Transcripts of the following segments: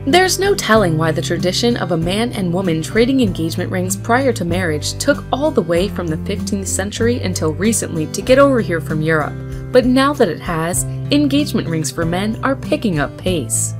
There's no telling why the tradition of a man and woman trading engagement rings prior to marriage took all the way from the 15th century until recently to get over here from Europe, but now that it has, engagement rings for men are picking up pace.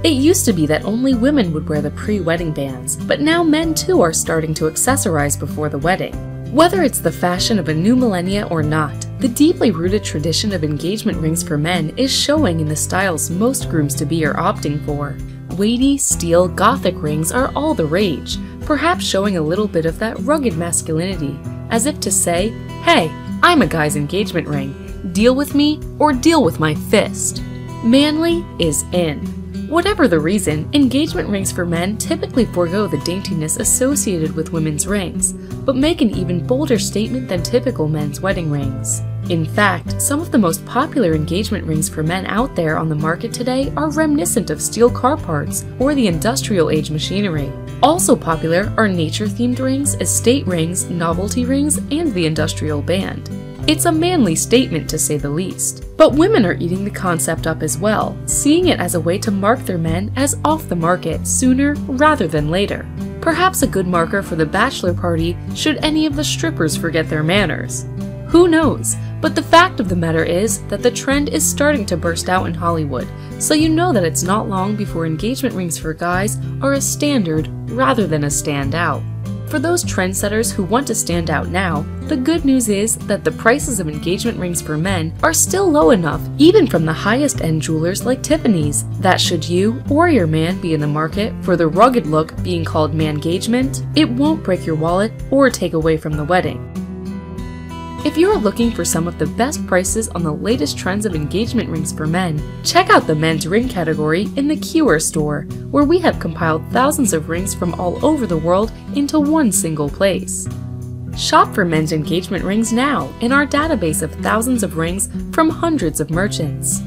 It used to be that only women would wear the pre-wedding bands, but now men too are starting to accessorize before the wedding. Whether it's the fashion of a new millennia or not, the deeply rooted tradition of engagement rings for men is showing in the styles most grooms-to-be are opting for. Weighty, steel, gothic rings are all the rage, perhaps showing a little bit of that rugged masculinity, as if to say, hey, I'm a guy's engagement ring, deal with me or deal with my fist. Manly is in. Whatever the reason, engagement rings for men typically forego the daintiness associated with women's rings, but make an even bolder statement than typical men's wedding rings. In fact, some of the most popular engagement rings for men out there on the market today are reminiscent of steel car parts or the industrial age machinery. Also popular are nature-themed rings, estate rings, novelty rings, and the industrial band. It's a manly statement to say the least. But women are eating the concept up as well, seeing it as a way to mark their men as off the market sooner rather than later. Perhaps a good marker for the bachelor party should any of the strippers forget their manners. Who knows? But the fact of the matter is that the trend is starting to burst out in Hollywood, so you know that it's not long before engagement rings for guys are a standard rather than a standout. For those trendsetters who want to stand out now, the good news is that the prices of engagement rings for men are still low enough, even from the highest end jewelers like Tiffany's, that should you or your man be in the market for the rugged look being called mangagement, it won't break your wallet or take away from the wedding. If you're looking for some of the best prices on the latest trends of engagement rings for men, check out the men's ring category in the Cure store, where we have compiled thousands of rings from all over the world into one single place. Shop for men's engagement rings now in our database of thousands of rings from hundreds of merchants.